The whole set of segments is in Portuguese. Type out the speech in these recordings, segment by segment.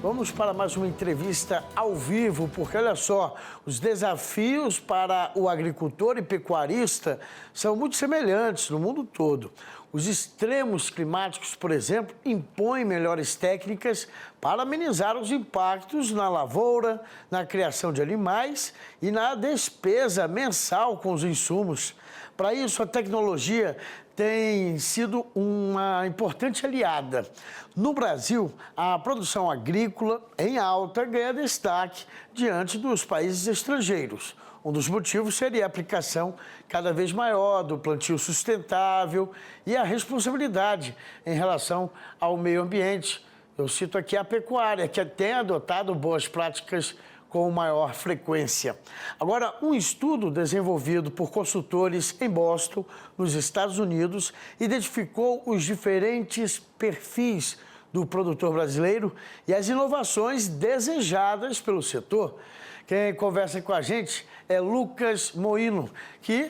Vamos para mais uma entrevista ao vivo, porque olha só, os desafios para o agricultor e pecuarista são muito semelhantes no mundo todo. Os extremos climáticos, por exemplo, impõem melhores técnicas para amenizar os impactos na lavoura, na criação de animais e na despesa mensal com os insumos. Para isso, a tecnologia tem sido uma importante aliada. No Brasil, a produção agrícola em alta ganha destaque diante dos países estrangeiros. Um dos motivos seria a aplicação cada vez maior do plantio sustentável e a responsabilidade em relação ao meio ambiente. Eu cito aqui a pecuária, que tem adotado boas práticas com maior frequência. Agora, um estudo desenvolvido por consultores em Boston, nos Estados Unidos, identificou os diferentes perfis do produtor brasileiro e as inovações desejadas pelo setor. Quem conversa com a gente é Lucas Moino, que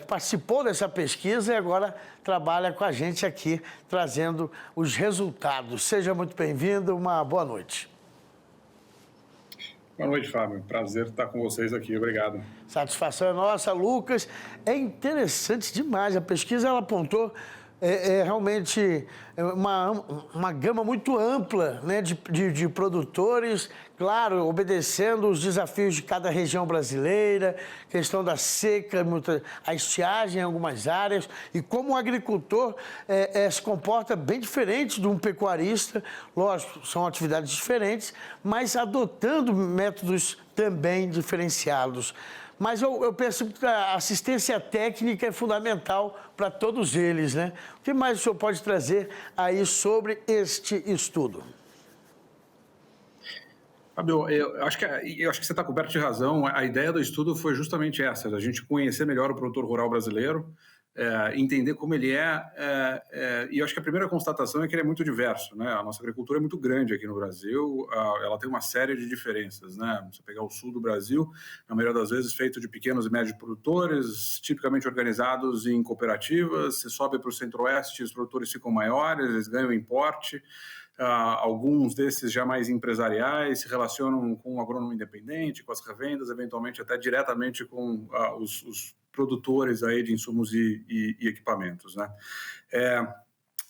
participou dessa pesquisa e agora trabalha com a gente aqui, trazendo os resultados. Seja muito bem-vindo, uma boa noite. Boa noite, Fábio. Prazer estar com vocês aqui. Obrigado. Satisfação é nossa, Lucas. É interessante demais. A pesquisa ela apontou realmente uma gama muito ampla, né, de produtores, claro, obedecendo os desafios de cada região brasileira, questão da seca, a estiagem em algumas áreas, e como o agricultor se comporta bem diferente de um pecuarista. Lógico, são atividades diferentes, mas adotando métodos também diferenciados. Mas eu penso que a assistência técnica é fundamental para todos eles, né? O que mais o senhor pode trazer aí sobre este estudo? Fábio, eu acho que você está coberto de razão. A ideia do estudo foi justamente essa, a gente conhecer melhor o produtor rural brasileiro, entender como ele e eu acho que a primeira constatação é que ele é muito diverso, né? A nossa agricultura é muito grande aqui no Brasil, ela tem uma série de diferenças, né? Se você pegar o sul do Brasil, na maioria das vezes feito de pequenos e médios produtores, tipicamente organizados em cooperativas. Você sobe para o centro-oeste, os produtores ficam maiores, eles ganham em porte. Alguns desses já mais empresariais se relacionam com o agrônomo independente, com as revendas, eventualmente até diretamente com os produtores aí de insumos e equipamentos, né?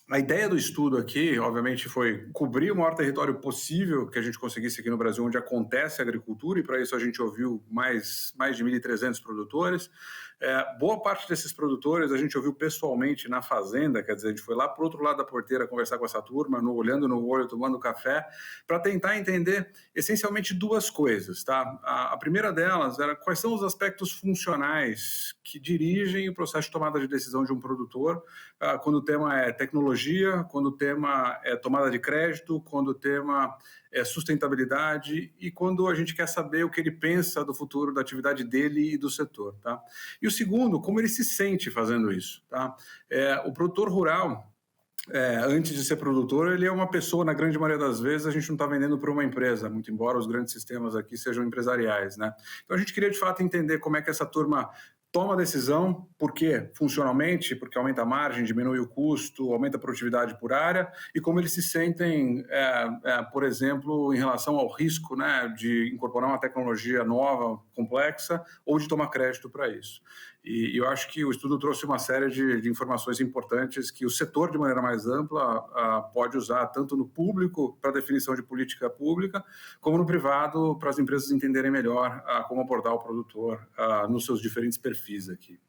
A ideia do estudo aqui, obviamente, foi cobrir o maior território possível que a gente conseguisse aqui no Brasil, onde acontece a agricultura, e para isso a gente ouviu mais de 1.300 produtores. Boa parte desses produtores a gente ouviu pessoalmente na fazenda, quer dizer, a gente foi lá para o outro lado da porteira conversar com essa turma, olhando no olho, tomando café, para tentar entender essencialmente duas coisas, tá? A primeira delas era quais são os aspectos funcionais que dirigem o processo de tomada de decisão de um produtor, quando o tema é tecnologia, quando o tema é tomada de crédito, quando o tema é sustentabilidade e quando a gente quer saber o que ele pensa do futuro da atividade dele e do setor, tá? E o segundo, como ele se sente fazendo isso, tá? O produtor rural, antes de ser produtor, ele é uma pessoa, na grande maioria das vezes, a gente não está vendendo para uma empresa, muito embora os grandes sistemas aqui sejam empresariais, né? Então a gente queria, de fato, entender como é que essa turma toma a decisão, por quê? Funcionalmente, porque aumenta a margem, diminui o custo, aumenta a produtividade por área, e como eles se sentem, por exemplo, em relação ao risco, né, de incorporar uma tecnologia nova, complexa, ou de tomar crédito para isso. E eu acho que o estudo trouxe uma série de informações importantes que o setor, de maneira mais ampla, pode usar tanto no público para definição de política pública, como no privado para as empresas entenderem melhor como abordar o produtor nos seus diferentes perfis aqui.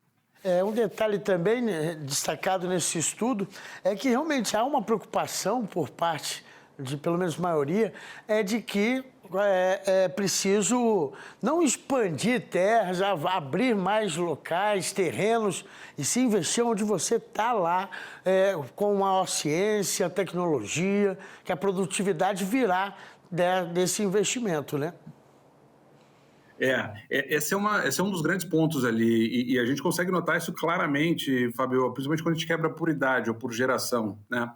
Um detalhe também, né, destacado nesse estudo é que realmente há uma preocupação por parte de, pelo menos maioria, de que é preciso não expandir terras, abrir mais locais, terrenos, e se investir onde você está lá, com a ciência, a tecnologia, que a produtividade virá desse investimento, né? Esse é um dos grandes pontos ali, e a gente consegue notar isso claramente, Fábio, principalmente quando a gente quebra por idade ou por geração, né?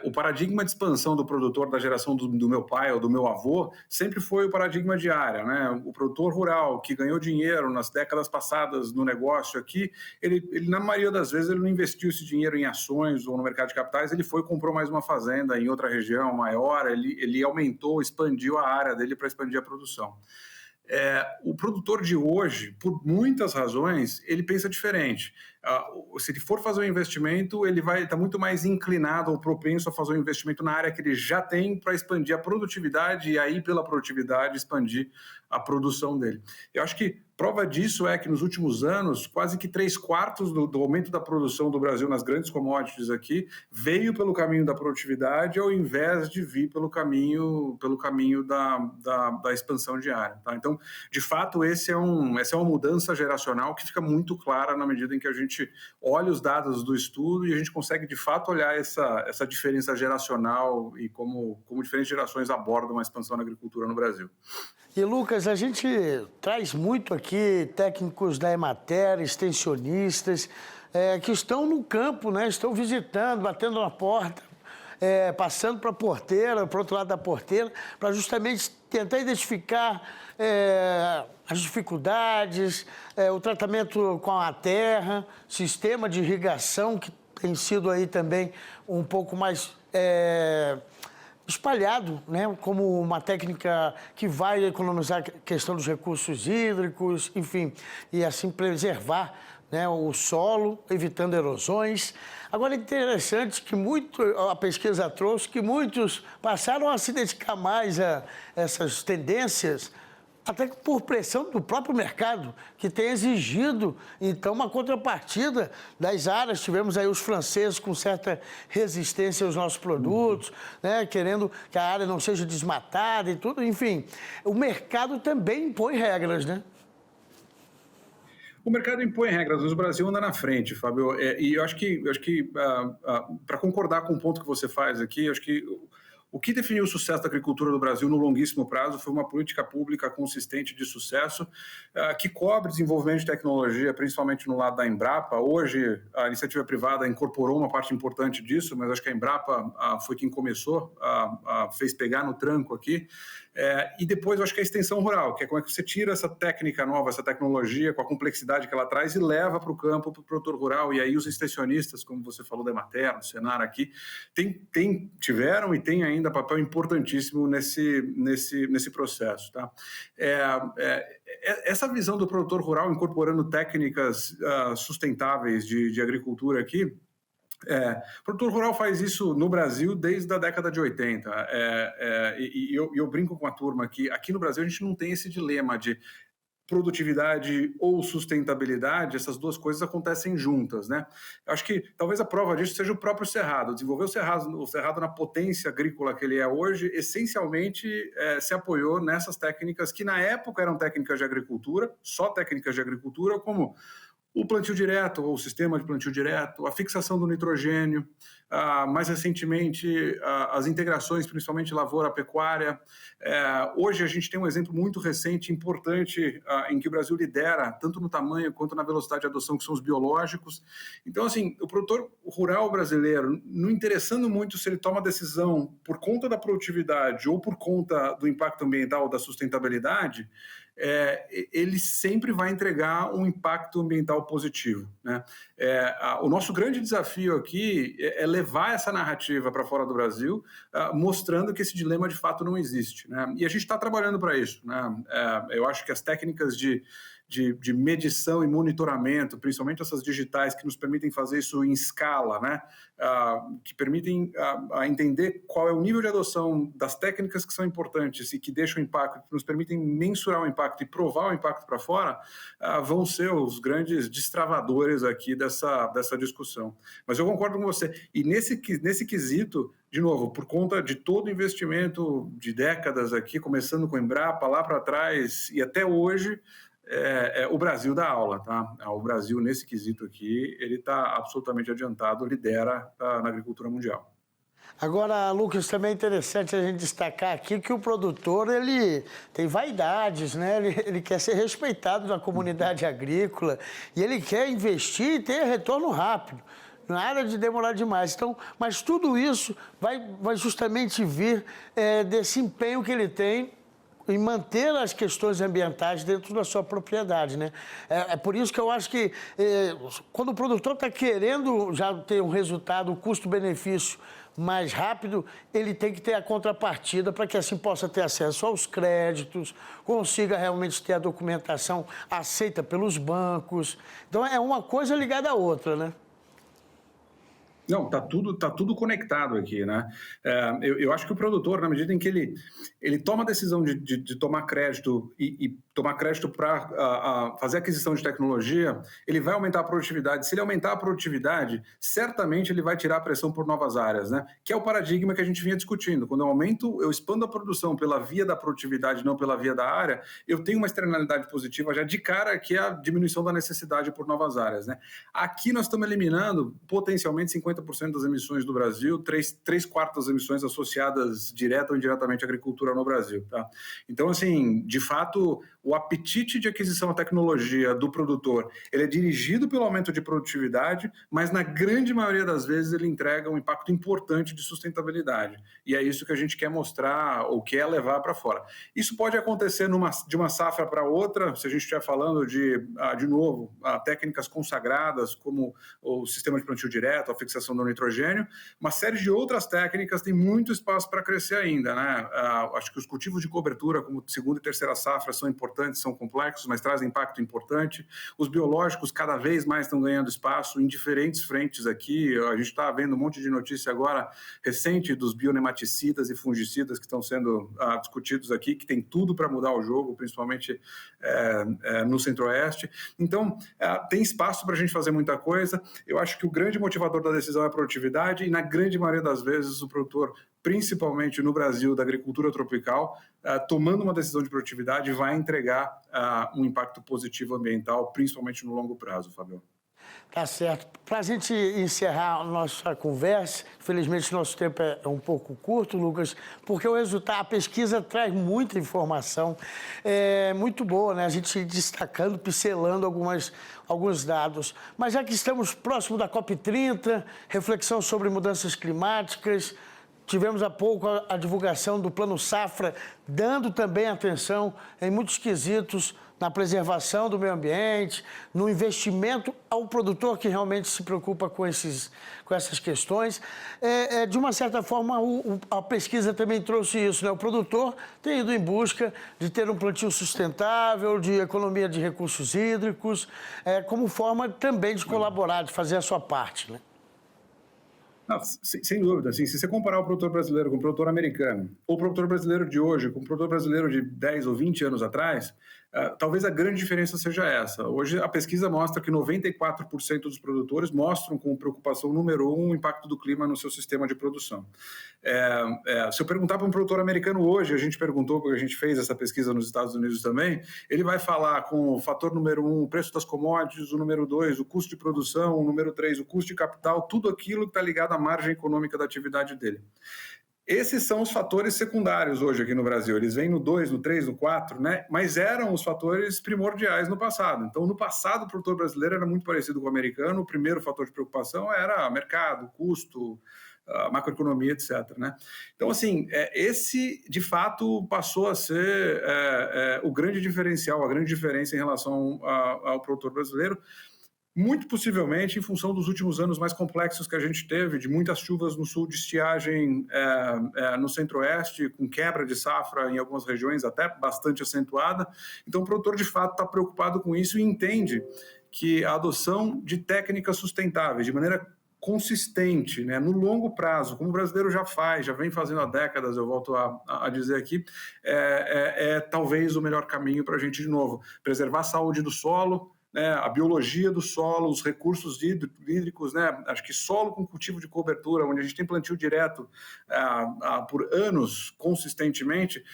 O paradigma de expansão do produtor da geração do meu pai ou do meu avô sempre foi o paradigma de área, né? O produtor rural que ganhou dinheiro nas décadas passadas no negócio aqui, ele na maioria das vezes ele não investiu esse dinheiro em ações ou no mercado de capitais, ele foi e comprou mais uma fazenda em outra região maior, ele aumentou, expandiu a área dele para expandir a produção. O produtor de hoje, por muitas razões, ele pensa diferente. Se ele for fazer um investimento, ele vai estar muito mais inclinado ou propenso a fazer um investimento na área que ele já tem para expandir a produtividade e aí, pela produtividade, expandir a produção dele. Eu acho que prova disso é que nos últimos anos, quase que 3/4 do aumento da produção do Brasil nas grandes commodities aqui veio pelo caminho da produtividade ao invés de vir pelo caminho da expansão de área. Tá? Então, de fato, essa é uma mudança geracional que fica muito clara na medida em que a gente olha os dados do estudo e a gente consegue, de fato, olhar essa diferença geracional e como diferentes gerações abordam a expansão da agricultura no Brasil. E, Lucas, a gente traz muito aqui técnicos da Emater, extensionistas, que estão no campo, né? Estão visitando, batendo na porta, passando para a porteira, para o outro lado da porteira, para justamente tentar identificar as dificuldades, o tratamento com a terra, sistema de irrigação, que tem sido aí também um pouco mais espalhado, né, como uma técnica que vai economizar a questão dos recursos hídricos, enfim, e assim preservar, né, o solo, evitando erosões. Agora, é interessante que a pesquisa trouxe que muitos passaram a se dedicar mais a essas tendências, até por pressão do próprio mercado, que tem exigido, então, uma contrapartida das áreas. Tivemos aí os franceses com certa resistência aos nossos produtos, né, querendo que a área não seja desmatada e tudo. Enfim, o mercado também impõe regras, né? O mercado impõe regras, mas o Brasil anda na frente, Fábio. E eu acho que para concordar com o ponto que você faz aqui, eu acho que o que definiu o sucesso da agricultura do Brasil no longuíssimo prazo foi uma política pública consistente de sucesso que cobre desenvolvimento de tecnologia, principalmente no lado da Embrapa. Hoje, a iniciativa privada incorporou uma parte importante disso, mas acho que a Embrapa foi quem começou, fez pegar no tranco aqui. E depois, eu acho que a extensão rural, que é como é que você tira essa técnica nova, essa tecnologia, com a complexidade que ela traz e leva para o campo, para o produtor rural. E aí os extensionistas, como você falou da Emater, do Senar aqui, tiveram e têm ainda papel importantíssimo nesse processo. Tá? Essa visão do produtor rural incorporando técnicas sustentáveis de agricultura aqui, o produtor rural faz isso no Brasil desde a década de 80. E eu brinco com a turma aqui no Brasil a gente não tem esse dilema de produtividade ou sustentabilidade, essas duas coisas acontecem juntas, né? Eu acho que talvez a prova disso seja o próprio Cerrado. Desenvolver o Cerrado na potência agrícola que ele é hoje, essencialmente se apoiou nessas técnicas que na época eram técnicas de agricultura, só técnicas de agricultura, como o plantio direto, ou o sistema de plantio direto, a fixação do nitrogênio, mais recentemente as integrações, principalmente lavoura-pecuária. Hoje a gente tem um exemplo muito recente, importante, em que o Brasil lidera, tanto no tamanho quanto na velocidade de adoção, que são os biológicos. Então, assim, o produtor rural brasileiro, não interessando muito se ele toma decisão por conta da produtividade ou por conta do impacto ambiental, da sustentabilidade, ele sempre vai entregar um impacto ambiental positivo, né? O nosso grande desafio aqui é levar essa narrativa para fora do Brasil, mostrando que esse dilema de fato não existe, né? E a gente está trabalhando para isso, né? Eu acho que as técnicas de medição e monitoramento, principalmente essas digitais que nos permitem fazer isso em escala, né? Que permitem entender qual é o nível de adoção das técnicas que são importantes e que deixam impacto, que nos permitem mensurar o impacto e provar o impacto para fora, vão ser os grandes destravadores aqui dessa discussão. Mas eu concordo com você. E nesse quesito, de novo, por conta de todo o investimento de décadas aqui, começando com a Embrapa lá para trás e até hoje, o Brasil dá aula, tá? O Brasil, nesse quesito aqui, ele está absolutamente adiantado, lidera na agricultura mundial. Agora, Lucas, também é interessante a gente destacar aqui que o produtor, ele tem vaidades, né? Ele quer ser respeitado na comunidade agrícola e ele quer investir e ter retorno rápido. Nada de demorar demais. Então, mas tudo isso vai justamente vir desse empenho que ele tem em manter as questões ambientais dentro da sua propriedade, né? É por isso que eu acho que quando o produtor está querendo já ter um resultado, um custo-benefício mais rápido, ele tem que ter a contrapartida para que assim possa ter acesso aos créditos, consiga realmente ter a documentação aceita pelos bancos. Então é uma coisa ligada à outra, né? Não, tá tudo conectado aqui, né? Eu acho que o produtor, na medida em que ele toma a decisão de tomar crédito e tomar crédito para fazer aquisição de tecnologia, ele vai aumentar a produtividade. Se ele aumentar a produtividade, certamente ele vai tirar a pressão por novas áreas, né? Que é o paradigma que a gente vinha discutindo. Quando eu expando a produção pela via da produtividade, não pela via da área, eu tenho uma externalidade positiva já de cara, que é a diminuição da necessidade por novas áreas, né? Aqui nós estamos eliminando potencialmente 50% das emissões do Brasil, 3/4 das emissões associadas direta ou indiretamente à agricultura no Brasil, tá? Então, assim, de fato, o apetite de aquisição à tecnologia do produtor, ele é dirigido pelo aumento de produtividade, mas na grande maioria das vezes ele entrega um impacto importante de sustentabilidade. E é isso que a gente quer mostrar ou quer levar para fora. Isso pode acontecer de uma safra para outra, se a gente estiver falando de novo, técnicas consagradas, como o sistema de plantio direto, a fixação do nitrogênio, uma série de outras técnicas tem muito espaço para crescer ainda, né? Acho que os cultivos de cobertura, como segunda e terceira safra, são importantes, são complexos, mas trazem impacto importante. Os biológicos cada vez mais estão ganhando espaço em diferentes frentes aqui. A gente está vendo um monte de notícia agora recente dos bionematicidas e fungicidas que estão sendo discutidos aqui, que tem tudo para mudar o jogo, principalmente no Centro-Oeste. Então, tem espaço para a gente fazer muita coisa. Eu acho que o grande motivador da decisão é a produtividade e, na grande maioria das vezes, o produtor, principalmente no Brasil, da agricultura tropical, tomando uma decisão de produtividade, vai entregar um impacto positivo ambiental, principalmente no longo prazo, Fabio. Tá certo. Para a gente encerrar a nossa conversa, infelizmente nosso tempo é um pouco curto, Lucas, porque o resultado, a pesquisa traz muita informação, muito boa, né? A gente destacando, pincelando alguns dados. Mas já que estamos próximo da COP30, reflexão sobre mudanças climáticas, tivemos há pouco a divulgação do Plano Safra, dando também atenção em muitos quesitos na preservação do meio ambiente, no investimento ao produtor que realmente se preocupa com essas questões. De uma certa forma, a pesquisa também trouxe isso, né? O produtor tem ido em busca de ter um plantio sustentável, de economia de recursos hídricos, como forma também de colaborar, de fazer a sua parte, né? Não, sem dúvida, assim, se você comparar o produtor brasileiro com o produtor americano, ou o produtor brasileiro de hoje com o produtor brasileiro de 10 ou 20 anos atrás, talvez a grande diferença seja essa. Hoje a pesquisa mostra que 94% dos produtores mostram como preocupação número 1 o impacto do clima no seu sistema de produção. Se eu perguntar para um produtor americano hoje, a gente perguntou, porque a gente fez essa pesquisa nos Estados Unidos também, ele vai falar com o fator número 1, o preço das commodities, o número 2, o custo de produção, o número 3, o custo de capital, tudo aquilo que está ligado à margem econômica da atividade dele. Esses são os fatores secundários hoje aqui no Brasil. Eles vêm no 2, no 3, no 4, né? Mas eram os fatores primordiais no passado. Então, no passado, o produtor brasileiro era muito parecido com o americano. O primeiro fator de preocupação era mercado, custo, macroeconomia, etc., né? Então, assim, esse, de fato, passou a ser o grande diferencial, a grande diferença em relação ao produtor brasileiro, muito possivelmente em função dos últimos anos mais complexos que a gente teve, de muitas chuvas no sul, de estiagem no centro-oeste, com quebra de safra em algumas regiões até bastante acentuada. Então, o produtor, de fato, está preocupado com isso e entende que a adoção de técnicas sustentáveis, de maneira consistente, né, no longo prazo, como o brasileiro já faz, já vem fazendo há décadas, eu volto a dizer aqui, talvez o melhor caminho para a gente, de novo, preservar a saúde do solo, a biologia do solo, os recursos hídricos, né? Acho que solo com cultivo de cobertura, onde a gente tem plantio direto por anos consistentemente,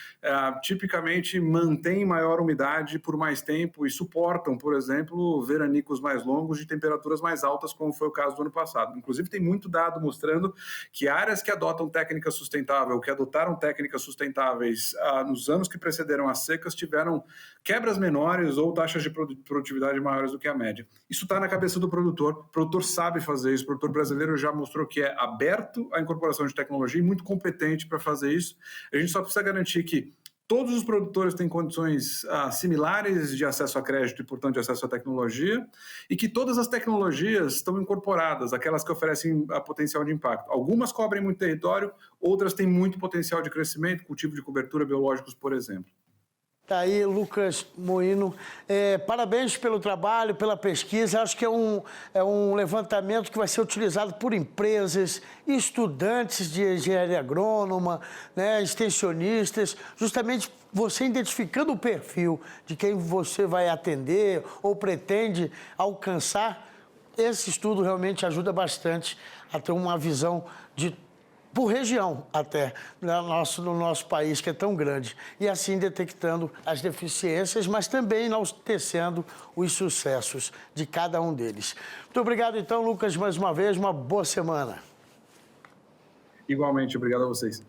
tipicamente mantém maior umidade por mais tempo e suportam, por exemplo, veranicos mais longos de temperaturas mais altas, como foi o caso do ano passado. Inclusive, tem muito dado mostrando que áreas que adotam técnica sustentável, que adotaram técnicas sustentáveis nos anos que precederam as secas, tiveram quebras menores ou taxas de produtividade maiores do que a média. Isso está na cabeça do produtor. O produtor sabe fazer isso. O produtor brasileiro já mostrou que é aberto à incorporação de tecnologia e muito competente para fazer isso. A gente só precisa garantir que todos os produtores têm condições similares de acesso a crédito e, portanto, de acesso à tecnologia, e que todas as tecnologias estão incorporadas, aquelas que oferecem potencial de impacto. Algumas cobrem muito território, outras têm muito potencial de crescimento, cultivo de cobertura, biológicos, por exemplo. Tá aí, Lucas Moino. Parabéns pelo trabalho, pela pesquisa. Acho que é um levantamento que vai ser utilizado por empresas, estudantes de engenharia agrônoma, né, extensionistas, justamente você identificando o perfil de quem você vai atender ou pretende alcançar. Esse estudo realmente ajuda bastante a ter uma visão por região até, no nosso país, que é tão grande. E assim detectando as deficiências, mas também enaltecendo os sucessos de cada um deles. Muito obrigado, então, Lucas, mais uma vez. Uma boa semana. Igualmente, obrigado a vocês.